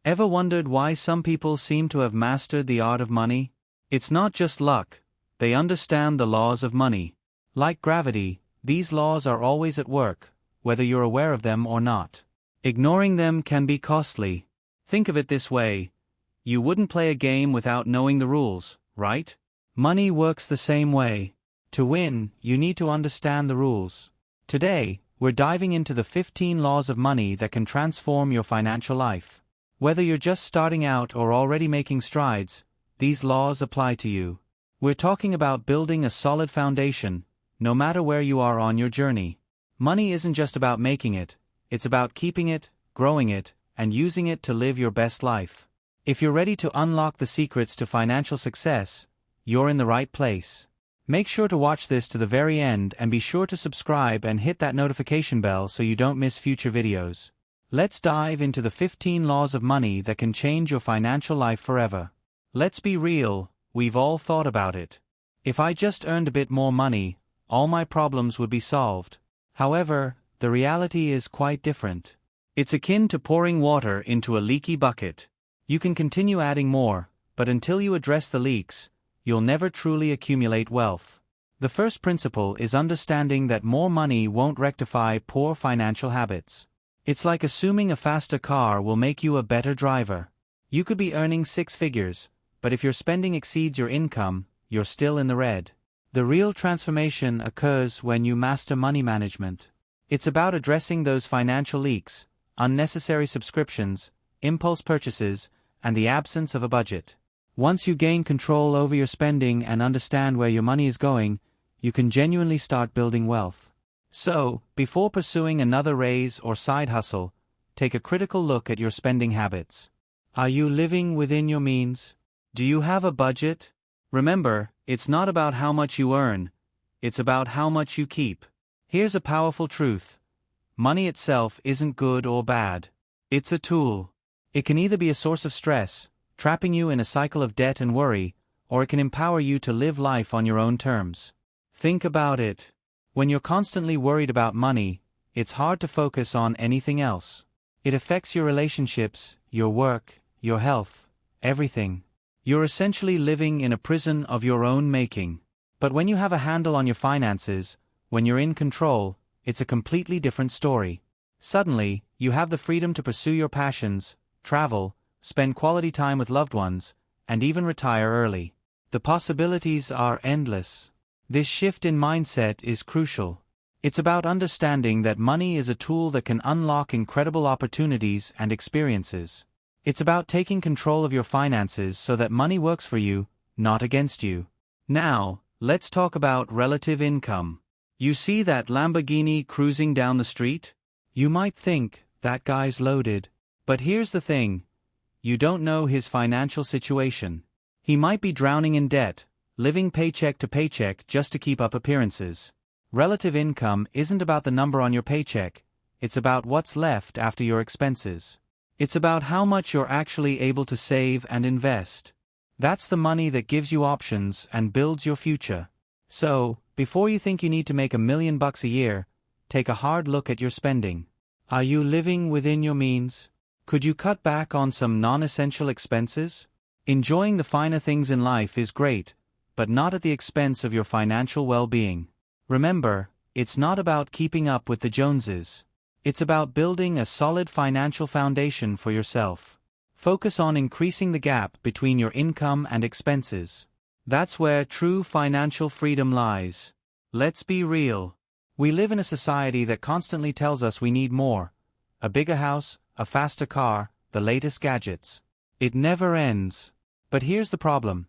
Ever wondered why some people seem to have mastered the art of money? It's not just luck, they understand the laws of money. Like gravity, these laws are always at work, whether you're aware of them or not. Ignoring them can be costly. Think of it this way: you wouldn't play a game without knowing the rules, right? Money works the same way. To win, you need to understand the rules. Today, we're diving into the 15 laws of money that can transform your financial life. Whether you're just starting out or already making strides, these laws apply to you. We're talking about building a solid foundation, no matter where you are on your journey. Money isn't just about making it, it's about keeping it, growing it, and using it to live your best life. If you're ready to unlock the secrets to financial success, you're in the right place. Make sure to watch this to the very end and be sure to subscribe and hit that notification bell so you don't miss future videos. Let's dive into the 15 laws of money that can change your financial life forever. Let's be real, we've all thought about it. If I just earned a bit more money, all my problems would be solved. However, the reality is quite different. It's akin to pouring water into a leaky bucket. You can continue adding more, but until you address the leaks, you'll never truly accumulate wealth. The first principle is understanding that more money won't rectify poor financial habits. It's like assuming a faster car will make you a better driver. You could be earning 6 figures, but if your spending exceeds your income, you're still in the red. The real transformation occurs when you master money management. It's about addressing those financial leaks, unnecessary subscriptions, impulse purchases, and the absence of a budget. Once you gain control over your spending and understand where your money is going, you can genuinely start building wealth. So, before pursuing another raise or side hustle, take a critical look at your spending habits. Are you living within your means? Do you have a budget? Remember, it's not about how much you earn, it's about how much you keep. Here's a powerful truth: money itself isn't good or bad. It's a tool. It can either be a source of stress, trapping you in a cycle of debt and worry, or it can empower you to live life on your own terms. Think about it. When you're constantly worried about money, it's hard to focus on anything else. It affects your relationships, your work, your health, everything. You're essentially living in a prison of your own making. But when you have a handle on your finances, when you're in control, it's a completely different story. Suddenly, you have the freedom to pursue your passions, travel, spend quality time with loved ones, and even retire early. The possibilities are endless. This shift in mindset is crucial. It's about understanding that money is a tool that can unlock incredible opportunities and experiences. It's about taking control of your finances so that money works for you, not against you. Now, let's talk about relative income. You see that Lamborghini cruising down the street? You might think, that guy's loaded. But here's the thing: you don't know his financial situation. He might be drowning in debt, living paycheck to paycheck just to keep up appearances. Relative income isn't about the number on your paycheck, it's about what's left after your expenses. It's about how much you're actually able to save and invest. That's the money that gives you options and builds your future. So, before you think you need to make $1 million a year, take a hard look at your spending. Are you living within your means? Could you cut back on some non-essential expenses? Enjoying the finer things in life is great, but not at the expense of your financial well-being. Remember, it's not about keeping up with the Joneses. It's about building a solid financial foundation for yourself. Focus on increasing the gap between your income and expenses. That's where true financial freedom lies. Let's be real. We live in a society that constantly tells us we need more: a bigger house, a faster car, the latest gadgets. It never ends. But here's the problem: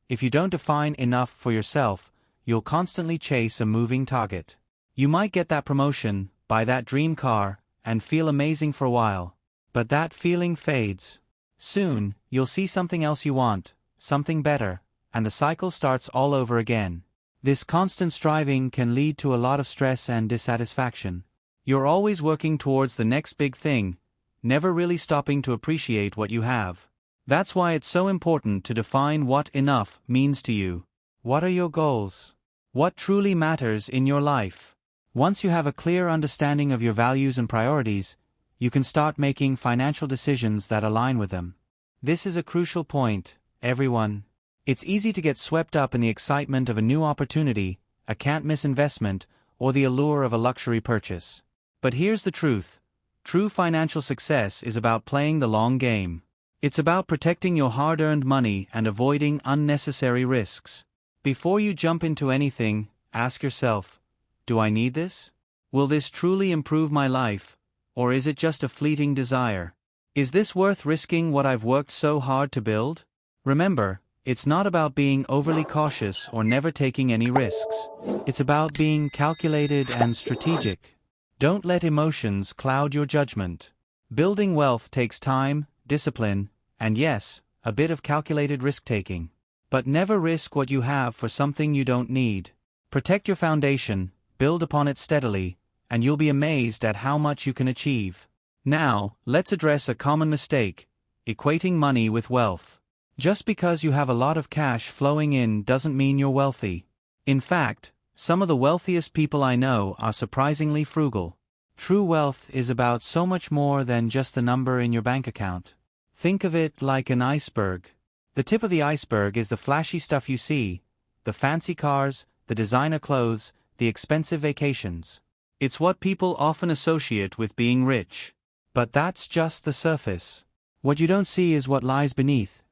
if you don't define enough for yourself, you'll constantly chase a moving target. You might get that promotion, buy that dream car, and feel amazing for a while. But that feeling fades. Soon, you'll see something else you want, something better, and the cycle starts all over again. This constant striving can lead to a lot of stress and dissatisfaction. You're always working towards the next big thing, never really stopping to appreciate what you have. That's why it's so important to define what enough means to you. What are your goals? What truly matters in your life? Once you have a clear understanding of your values and priorities, you can start making financial decisions that align with them. This is a crucial point, everyone. It's easy to get swept up in the excitement of a new opportunity, a can't-miss investment, or the allure of a luxury purchase. But here's the truth. True financial success is about playing the long game. It's about protecting your hard-earned money and avoiding unnecessary risks. Before you jump into anything, ask yourself, do I need this? Will this truly improve my life, or is it just a fleeting desire? Is this worth risking what I've worked so hard to build? Remember, it's not about being overly cautious or never taking any risks. It's about being calculated and strategic. Don't let emotions cloud your judgment. Building wealth takes time, discipline, and yes, a bit of calculated risk-taking. But never risk what you have for something you don't need. Protect your foundation, build upon it steadily, and you'll be amazed at how much you can achieve. Now, let's address a common mistake: equating money with wealth. Just because you have a lot of cash flowing in doesn't mean you're wealthy. In fact, some of the wealthiest people I know are surprisingly frugal. True wealth is about so much more than just the number in your bank account. Think of it like an iceberg. The tip of the iceberg is the flashy stuff you see, the fancy cars, the designer clothes, the expensive vacations. It's what people often associate with being rich. But that's just the surface. What you don't see is what lies beneath: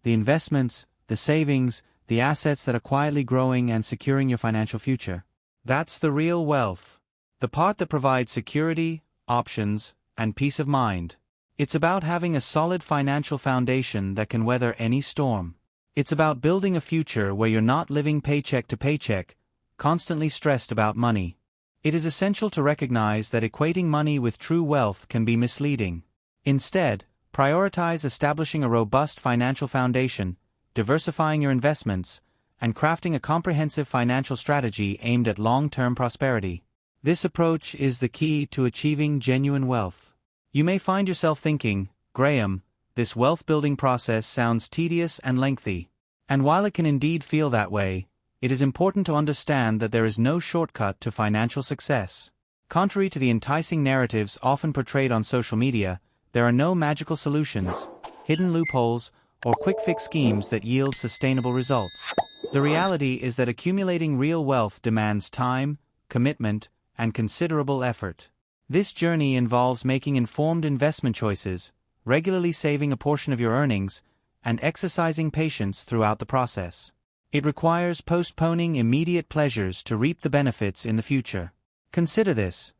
the investments, the savings, the assets that are quietly growing and securing your financial future. That's the real wealth. The part that provides security, options, and peace of mind. It's about having a solid financial foundation that can weather any storm. It's about building a future where you're not living paycheck to paycheck, constantly stressed about money. It is essential to recognize that equating money with true wealth can be misleading. Instead, prioritize establishing a robust financial foundation, diversifying your investments, and crafting a comprehensive financial strategy aimed at long-term prosperity. This approach is the key to achieving genuine wealth. You may find yourself thinking, Graham, this wealth-building process sounds tedious and lengthy. And while it can indeed feel that way, it is important to understand that there is no shortcut to financial success. Contrary to the enticing narratives often portrayed on social media, there are no magical solutions, hidden loopholes, or quick-fix schemes that yield sustainable results. The reality is that accumulating real wealth demands time, commitment, and considerable effort. This journey involves making informed investment choices, regularly saving a portion of your earnings, and exercising patience throughout the process. It requires postponing immediate pleasures to reap the benefits in the future. Consider this.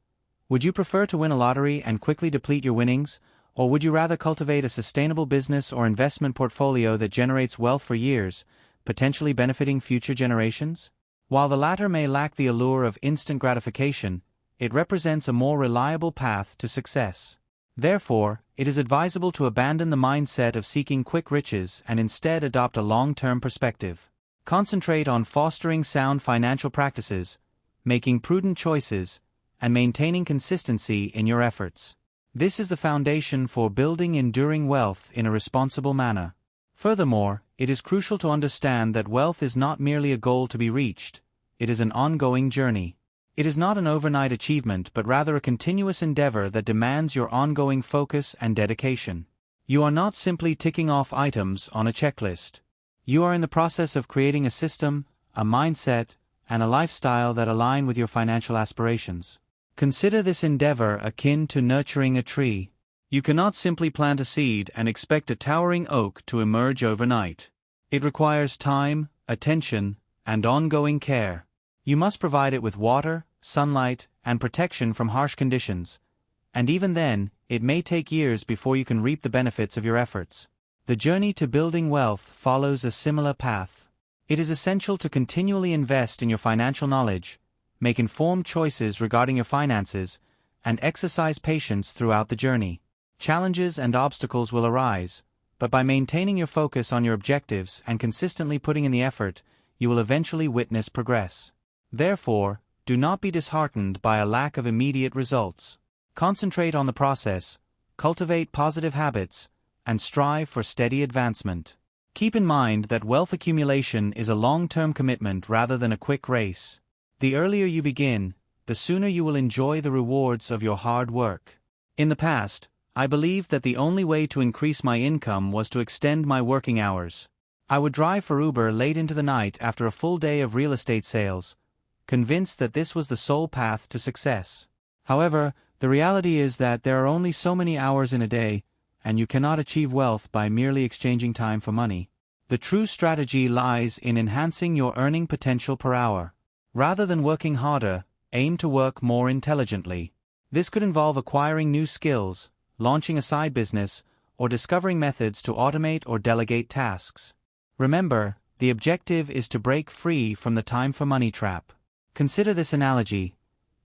Would you prefer to win a lottery and quickly deplete your winnings, or would you rather cultivate a sustainable business or investment portfolio that generates wealth for years, potentially benefiting future generations? While the latter may lack the allure of instant gratification, it represents a more reliable path to success. Therefore, it is advisable to abandon the mindset of seeking quick riches and instead adopt a long-term perspective. Concentrate on fostering sound financial practices, making prudent choices, and maintaining consistency in your efforts. This is the foundation for building enduring wealth in a responsible manner. Furthermore, it is crucial to understand that wealth is not merely a goal to be reached, it is an ongoing journey. It is not an overnight achievement but rather a continuous endeavor that demands your ongoing focus and dedication. You are not simply ticking off items on a checklist. You are in the process of creating a system, a mindset, and a lifestyle that align with your financial aspirations. Consider this endeavor akin to nurturing a tree. You cannot simply plant a seed and expect a towering oak to emerge overnight. It requires time, attention, and ongoing care. You must provide it with water, sunlight, and protection from harsh conditions. And even then, it may take years before you can reap the benefits of your efforts. The journey to building wealth follows a similar path. It is essential to continually invest in your financial knowledge, make informed choices regarding your finances, and exercise patience throughout the journey. Challenges and obstacles will arise, but by maintaining your focus on your objectives and consistently putting in the effort, you will eventually witness progress. Therefore, do not be disheartened by a lack of immediate results. Concentrate on the process, cultivate positive habits, and strive for steady advancement. Keep in mind that wealth accumulation is a long-term commitment rather than a quick race. The earlier you begin, the sooner you will enjoy the rewards of your hard work. In the past, I believed that the only way to increase my income was to extend my working hours. I would drive for Uber late into the night after a full day of real estate sales, convinced that this was the sole path to success. However, the reality is that there are only so many hours in a day, and you cannot achieve wealth by merely exchanging time for money. The true strategy lies in enhancing your earning potential per hour. Rather than working harder, aim to work more intelligently. This could involve acquiring new skills, launching a side business, or discovering methods to automate or delegate tasks. Remember, the objective is to break free from the time for money trap. Consider this analogy.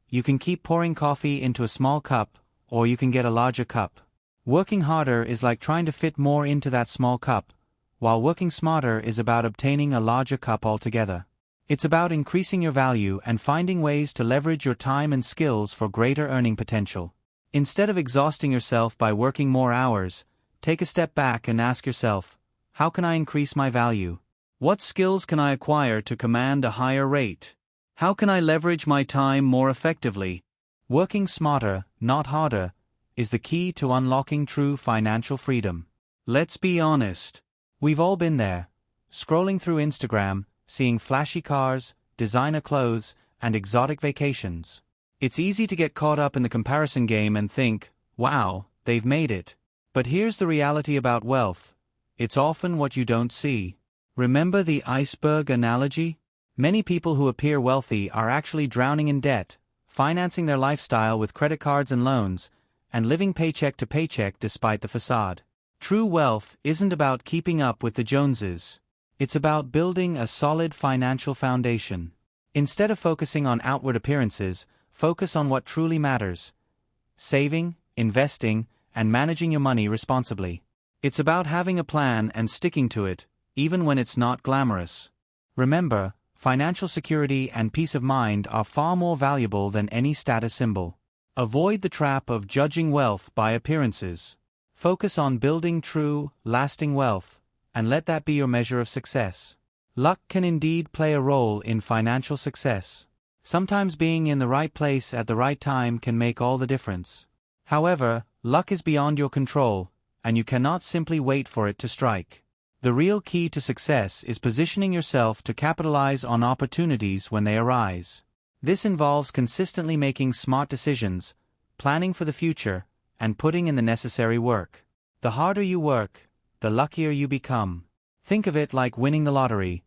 You can keep pouring coffee into a small cup, or you can get a larger cup. Working harder is like trying to fit more into that small cup, while working smarter is about obtaining a larger cup altogether. It's about increasing your value and finding ways to leverage your time and skills for greater earning potential. Instead of exhausting yourself by working more hours, take a step back and ask yourself, how can I increase my value? What skills can I acquire to command a higher rate? How can I leverage my time more effectively? Working smarter, not harder, is the key to unlocking true financial freedom. Let's be honest. We've all been there, scrolling through Instagram, seeing flashy cars, designer clothes, and exotic vacations. It's easy to get caught up in the comparison game and think, wow, they've made it. But here's the reality about wealth. It's often what you don't see. Remember the iceberg analogy? Many people who appear wealthy are actually drowning in debt, financing their lifestyle with credit cards and loans, and living paycheck to paycheck despite the facade. True wealth isn't about keeping up with the Joneses. It's about building a solid financial foundation. Instead of focusing on outward appearances, focus on what truly matters: saving, investing, and managing your money responsibly. It's about having a plan and sticking to it, even when it's not glamorous. Remember, financial security and peace of mind are far more valuable than any status symbol. Avoid the trap of judging wealth by appearances. Focus on building true, lasting wealth, and let that be your measure of success. Luck can indeed play a role in financial success. Sometimes being in the right place at the right time can make all the difference. However, luck is beyond your control, and you cannot simply wait for it to strike. The real key to success is positioning yourself to capitalize on opportunities when they arise. This involves consistently making smart decisions, planning for the future, and putting in the necessary work. The harder you work, the luckier you become. Think of it like winning the lottery.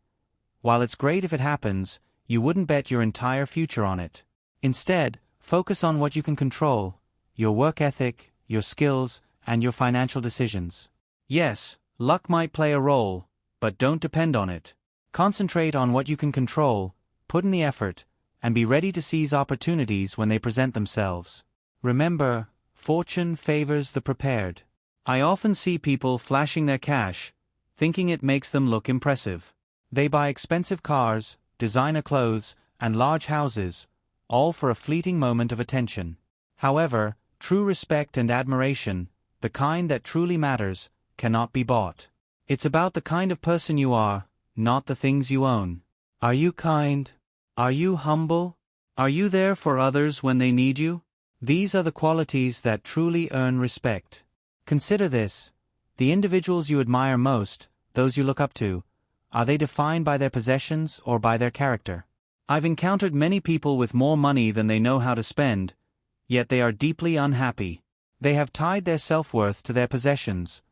While it's great if it happens, you wouldn't bet your entire future on it. Instead, focus on what you can control: your work ethic, your skills, and your financial decisions. Yes, luck might play a role, but don't depend on it. Concentrate on what you can control, put in the effort, and be ready to seize opportunities when they present themselves. Remember, fortune favors the prepared. I often see people flashing their cash, thinking it makes them look impressive. They buy expensive cars, designer clothes, and large houses, all for a fleeting moment of attention. However, true respect and admiration, the kind that truly matters, cannot be bought. It's about the kind of person you are, not the things you own. Are you kind? Are you humble? Are you there for others when they need you? These are the qualities that truly earn respect. Consider this: the individuals you admire most, those you look up to, are they defined by their possessions or by their character? I've encountered many people with more money than they know how to spend, yet they are deeply unhappy. They have tied their self-worth to their possessions,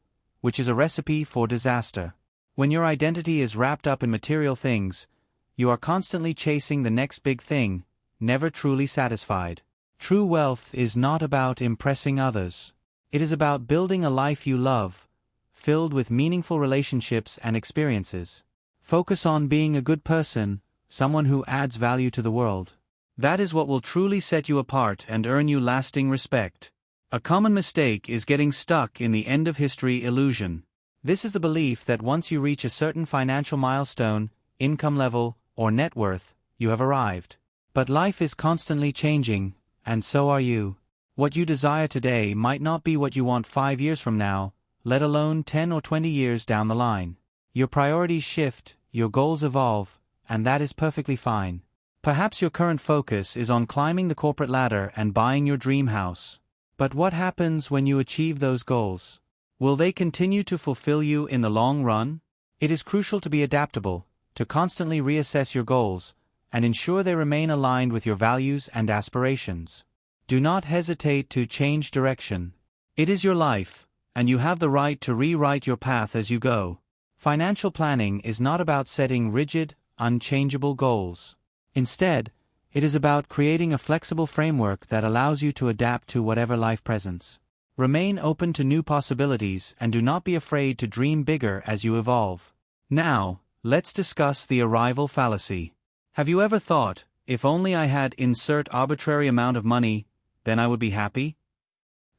which is a recipe for disaster. When your identity is wrapped up in material things, you are constantly chasing the next big thing, never truly satisfied. True wealth is not about impressing others. It is about building a life you love, filled with meaningful relationships and experiences. Focus on being a good person, someone who adds value to the world. That is what will truly set you apart and earn you lasting respect. A common mistake is getting stuck in the end-of-history illusion. This is the belief that once you reach a certain financial milestone, income level, or net worth, you have arrived. But life is constantly changing, and so are you. What you desire today might not be what you want 5 years from now, let alone 10 or 20 years down the line. Your priorities shift, your goals evolve, and that is perfectly fine. Perhaps your current focus is on climbing the corporate ladder and buying your dream house. But what happens when you achieve those goals? Will they continue to fulfill you in the long run? It is crucial to be adaptable, to constantly reassess your goals, and ensure they remain aligned with your values and aspirations. Do not hesitate to change direction. It is your life, and you have the right to rewrite your path as you go. Financial planning is not about setting rigid, unchangeable goals. Instead, it is about creating a flexible framework that allows you to adapt to whatever life presents. Remain open to new possibilities and do not be afraid to dream bigger as you evolve. Now, let's discuss the arrival fallacy. Have you ever thought, if only I had insert arbitrary amount of money, then I would be happy?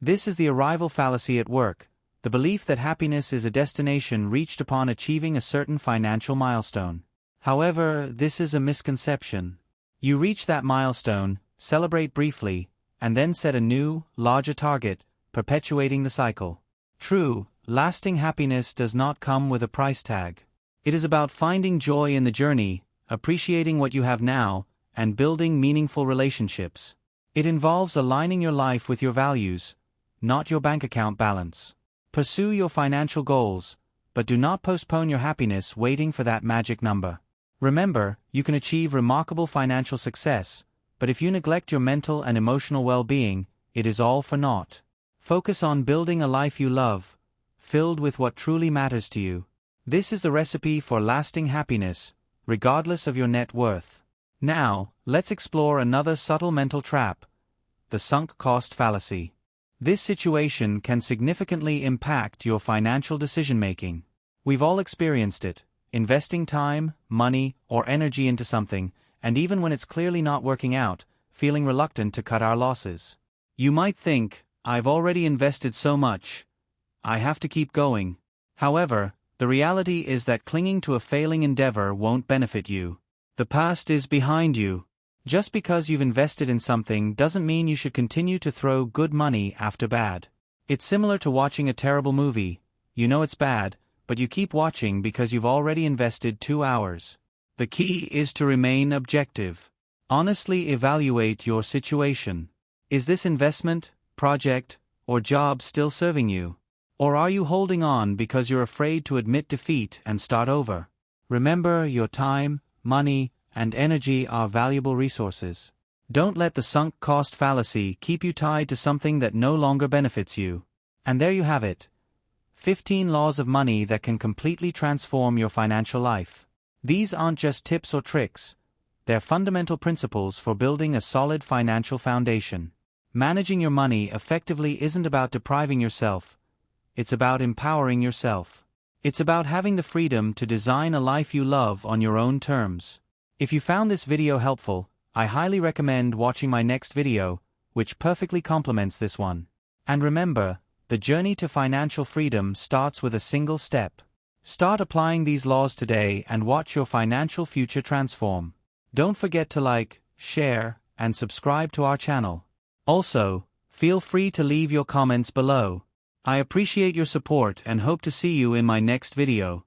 This is the arrival fallacy at work, the belief that happiness is a destination reached upon achieving a certain financial milestone. However, this is a misconception. You reach that milestone, celebrate briefly, and then set a new, larger target, perpetuating the cycle. True, lasting happiness does not come with a price tag. It is about finding joy in the journey, appreciating what you have now, and building meaningful relationships. It involves aligning your life with your values, not your bank account balance. Pursue your financial goals, but do not postpone your happiness waiting for that magic number. Remember, you can achieve remarkable financial success, but if you neglect your mental and emotional well-being, it is all for naught. Focus on building a life you love, filled with what truly matters to you. This is the recipe for lasting happiness, regardless of your net worth. Now, let's explore another subtle mental trap: the sunk cost fallacy. This situation can significantly impact your financial decision-making. We've all experienced it, investing time, money, or energy into something, and even when it's clearly not working out, feeling reluctant to cut our losses. You might think, I've already invested so much, I have to keep going. However, the reality is that clinging to a failing endeavor won't benefit you. The past is behind you. Just because you've invested in something doesn't mean you should continue to throw good money after bad. It's similar to watching a terrible movie. You know it's bad, but you keep watching because you've already invested 2 hours. The key is to remain objective. Honestly evaluate your situation. Is this investment, project, or job still serving you? Or are you holding on because you're afraid to admit defeat and start over? Remember, your time, money, and energy are valuable resources. Don't let the sunk cost fallacy keep you tied to something that no longer benefits you. And there you have it. 15 laws of money that can completely transform your financial life. These aren't just tips or tricks. They're fundamental principles for building a solid financial foundation. Managing your money effectively isn't about depriving yourself. It's about empowering yourself. It's about having the freedom to design a life you love on your own terms. If you found this video helpful, I highly recommend watching my next video, which perfectly complements this one. And remember, the journey to financial freedom starts with a single step. Start applying these laws today and watch your financial future transform. Don't forget to like, share, and subscribe to our channel. Also, feel free to leave your comments below. I appreciate your support and hope to see you in my next video.